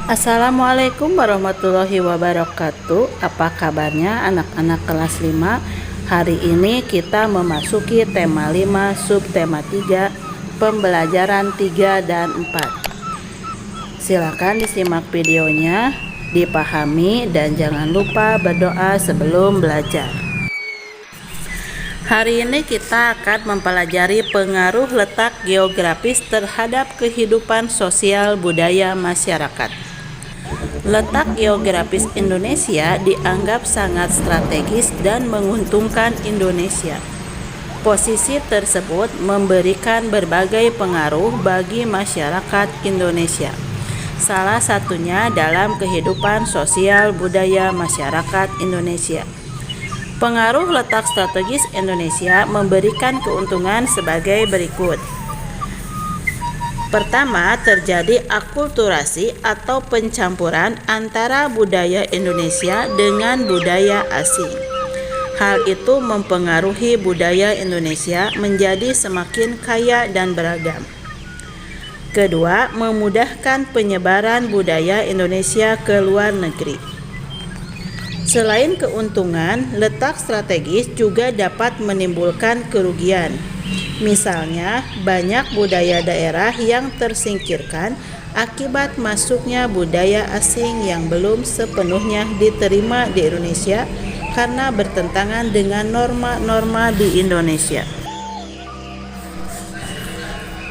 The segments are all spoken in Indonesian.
Assalamualaikum warahmatullahi wabarakatuh. Apa kabarnya anak-anak kelas 5? Hari ini kita memasuki tema 5, subtema 3, pembelajaran 3 dan 4. Silakan disimak videonya, dipahami, dan jangan lupa berdoa sebelum belajar. Hari ini kita akan mempelajari pengaruh letak geografis terhadap kehidupan sosial budaya masyarakat. Letak geografis Indonesia dianggap sangat strategis dan menguntungkan Indonesia. Posisi tersebut memberikan berbagai pengaruh bagi masyarakat Indonesia. Salah satunya dalam kehidupan sosial budaya masyarakat Indonesia. Pengaruh letak strategis Indonesia memberikan keuntungan sebagai berikut. Pertama, terjadi akulturasi atau pencampuran antara budaya Indonesia dengan budaya asing. Hal itu mempengaruhi budaya Indonesia menjadi semakin kaya dan beragam. Kedua, memudahkan penyebaran budaya Indonesia ke luar negeri. Selain keuntungan, letak strategis juga dapat menimbulkan kerugian. Misalnya, banyak budaya daerah yang tersingkirkan akibat masuknya budaya asing yang belum sepenuhnya diterima di Indonesia karena bertentangan dengan norma-norma di Indonesia.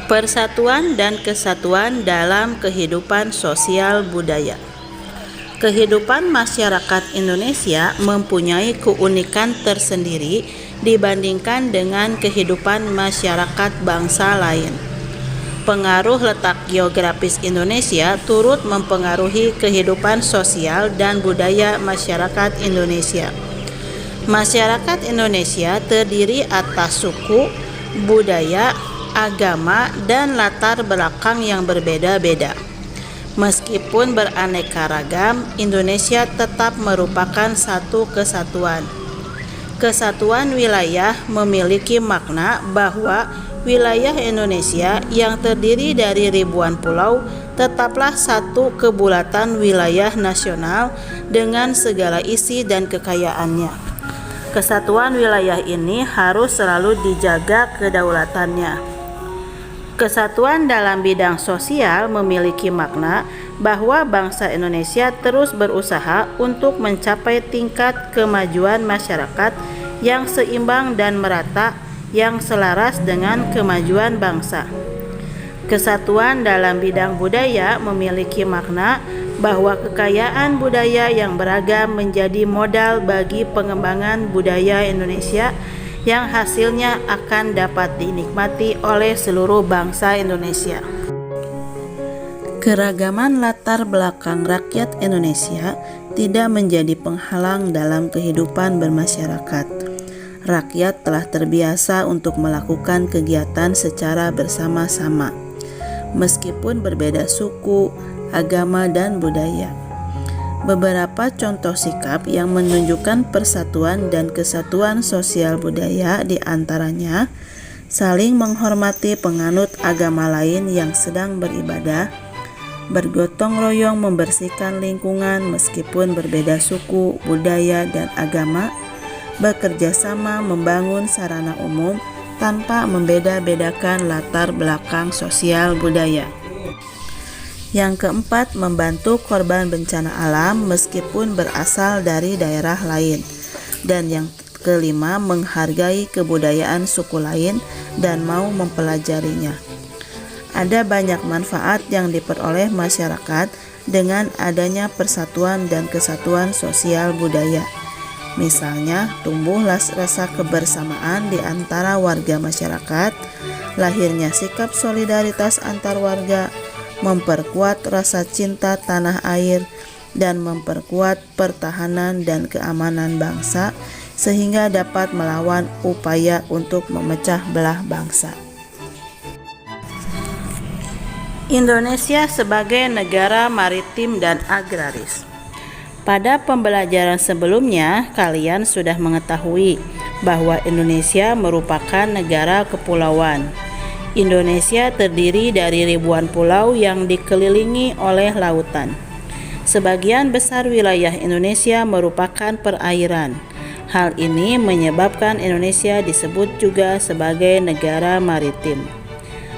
Persatuan dan kesatuan dalam kehidupan sosial budaya. Kehidupan masyarakat Indonesia mempunyai keunikan tersendiri dibandingkan dengan kehidupan masyarakat bangsa lain. Pengaruh letak geografis Indonesia turut mempengaruhi kehidupan sosial dan budaya masyarakat Indonesia. Masyarakat Indonesia terdiri atas suku, budaya, agama, dan latar belakang yang berbeda-beda. Meskipun beraneka ragam, Indonesia tetap merupakan satu kesatuan. Kesatuan wilayah memiliki makna bahwa wilayah Indonesia yang terdiri dari ribuan pulau tetaplah satu kebulatan wilayah nasional dengan segala isi dan kekayaannya. Kesatuan wilayah ini harus selalu dijaga kedaulatannya. Kesatuan dalam bidang sosial memiliki makna bahwa bangsa Indonesia terus berusaha untuk mencapai tingkat kemajuan masyarakat yang seimbang dan merata yang selaras dengan kemajuan bangsa. Kesatuan dalam bidang budaya memiliki makna bahwa kekayaan budaya yang beragam menjadi modal bagi pengembangan budaya Indonesia yang hasilnya akan dapat dinikmati oleh seluruh bangsa Indonesia. Keragaman latar belakang rakyat Indonesia tidak menjadi penghalang dalam kehidupan bermasyarakat. Rakyat telah terbiasa untuk melakukan kegiatan secara bersama-sama, meskipun berbeda suku, agama, dan budaya. Beberapa contoh sikap yang menunjukkan persatuan dan kesatuan sosial budaya diantaranya saling menghormati penganut agama lain yang sedang beribadah, bergotong royong membersihkan lingkungan meskipun berbeda suku, budaya, dan agama, bekerja sama membangun sarana umum tanpa membeda-bedakan latar belakang sosial budaya. Yang keempat, membantu korban bencana alam meskipun berasal dari daerah lain. Dan yang kelima, menghargai kebudayaan suku lain dan mau mempelajarinya. Ada banyak manfaat yang diperoleh masyarakat dengan adanya persatuan dan kesatuan sosial budaya. Misalnya, tumbuhlah rasa kebersamaan di antara warga masyarakat, lahirnya sikap solidaritas antar warga, memperkuat rasa cinta tanah air, dan memperkuat pertahanan dan keamanan bangsa sehingga dapat melawan upaya untuk memecah belah bangsa. Indonesia sebagai negara maritim dan agraris. Pada pembelajaran sebelumnya, kalian sudah mengetahui bahwa Indonesia merupakan negara kepulauan. Indonesia terdiri dari ribuan pulau yang dikelilingi oleh lautan. Sebagian besar wilayah Indonesia merupakan perairan. Hal ini menyebabkan Indonesia disebut juga sebagai negara maritim.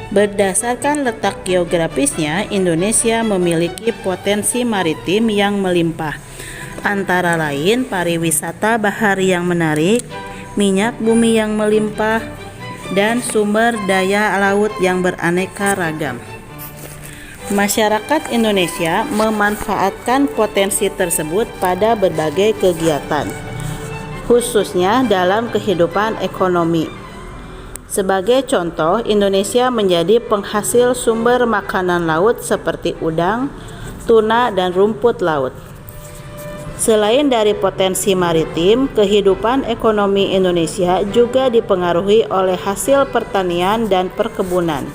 Berdasarkan letak geografisnya, Indonesia memiliki potensi maritim yang melimpah, antara lain pariwisata bahari yang menarik, minyak bumi yang melimpah, dan sumber daya laut yang beraneka ragam. Masyarakat Indonesia memanfaatkan potensi tersebut pada berbagai kegiatan, khususnya dalam kehidupan ekonomi. Sebagai contoh, Indonesia menjadi penghasil sumber makanan laut seperti udang, tuna, dan rumput laut. Selain dari potensi maritim, kehidupan ekonomi Indonesia juga dipengaruhi oleh hasil pertanian dan perkebunan.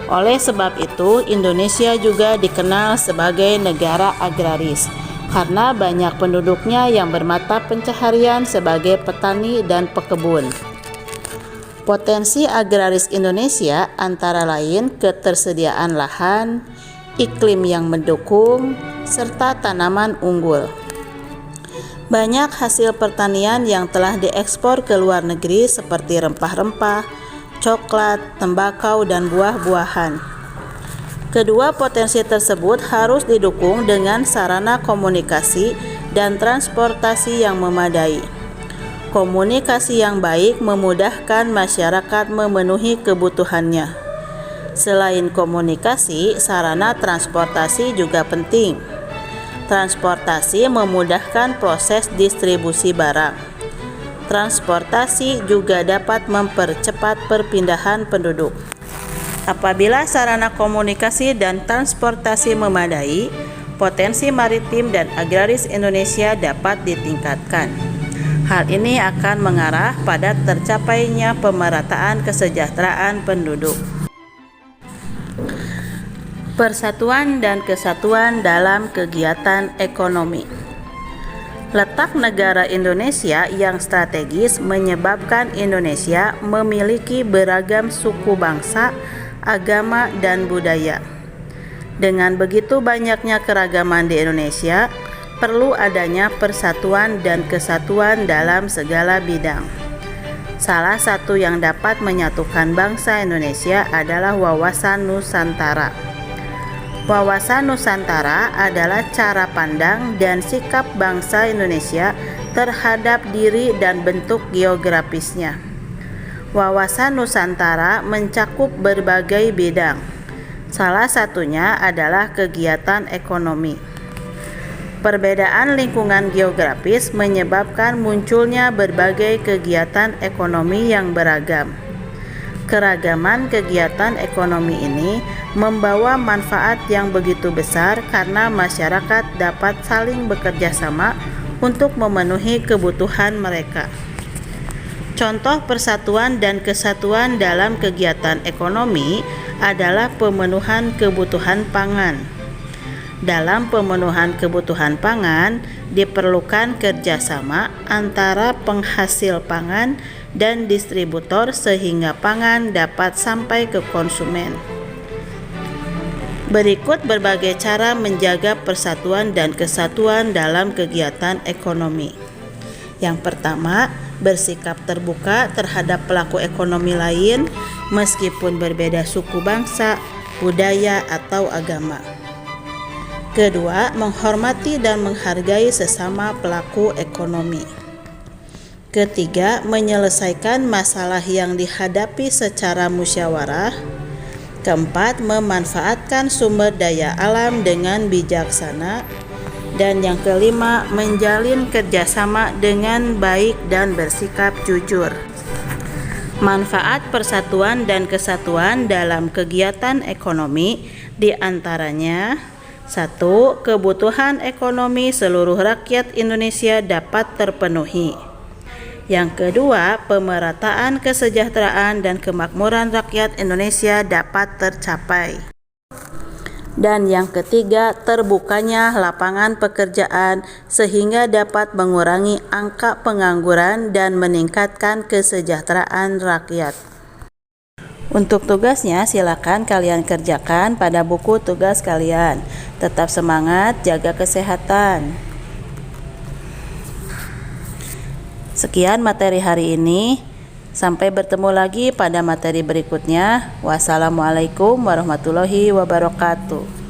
Oleh sebab itu, Indonesia juga dikenal sebagai negara agraris, karena banyak penduduknya yang bermata pencaharian sebagai petani dan pekebun. Potensi agraris Indonesia antara lain ketersediaan lahan, iklim yang mendukung, serta tanaman unggul. Banyak hasil pertanian yang telah diekspor ke luar negeri seperti rempah-rempah, coklat, tembakau, dan buah-buahan. Kedua potensi tersebut harus didukung dengan sarana komunikasi dan transportasi yang memadai. Komunikasi yang baik memudahkan masyarakat memenuhi kebutuhannya. Selain komunikasi, sarana transportasi juga penting. Transportasi memudahkan proses distribusi barang. Transportasi juga dapat mempercepat perpindahan penduduk. Apabila sarana komunikasi dan transportasi memadai, potensi maritim dan agraris Indonesia dapat ditingkatkan. Hal ini akan mengarah pada tercapainya pemerataan kesejahteraan penduduk. Persatuan dan kesatuan dalam kegiatan ekonomi. Letak negara Indonesia yang strategis menyebabkan Indonesia memiliki beragam suku bangsa, agama, dan budaya. Dengan begitu banyaknya keragaman di Indonesia, perlu adanya persatuan dan kesatuan dalam segala bidang. Salah satu yang dapat menyatukan bangsa Indonesia adalah wawasan Nusantara. Wawasan Nusantara adalah cara pandang dan sikap bangsa Indonesia terhadap diri dan bentuk geografisnya. Wawasan Nusantara mencakup berbagai bidang. Salah satunya adalah kegiatan ekonomi. Perbedaan lingkungan geografis menyebabkan munculnya berbagai kegiatan ekonomi yang beragam. Keragaman kegiatan ekonomi ini membawa manfaat yang begitu besar karena masyarakat dapat saling bekerja sama untuk memenuhi kebutuhan mereka. Contoh persatuan dan kesatuan dalam kegiatan ekonomi adalah pemenuhan kebutuhan pangan. Dalam pemenuhan kebutuhan pangan, diperlukan kerjasama antara penghasil pangan dan distributor sehingga pangan dapat sampai ke konsumen. Berikut berbagai cara menjaga persatuan dan kesatuan dalam kegiatan ekonomi. Yang pertama, bersikap terbuka terhadap pelaku ekonomi lain meskipun berbeda suku bangsa, budaya, atau agama. Kedua, menghormati dan menghargai sesama pelaku ekonomi. Ketiga, menyelesaikan masalah yang dihadapi secara musyawarah. Keempat, memanfaatkan sumber daya alam dengan bijaksana. Dan yang kelima, menjalin kerjasama dengan baik dan bersikap jujur. Manfaat persatuan dan kesatuan dalam kegiatan ekonomi diantaranya: 1. Kebutuhan ekonomi seluruh rakyat Indonesia dapat terpenuhi. Yang kedua, pemerataan kesejahteraan dan kemakmuran rakyat Indonesia dapat tercapai. Dan yang ketiga, terbukanya lapangan pekerjaan sehingga dapat mengurangi angka pengangguran dan meningkatkan kesejahteraan rakyat. Untuk tugasnya silakan kalian kerjakan pada buku tugas kalian. Tetap semangat, jaga kesehatan. Sekian materi hari ini. Sampai bertemu lagi pada materi berikutnya. Wassalamualaikum warahmatullahi wabarakatuh.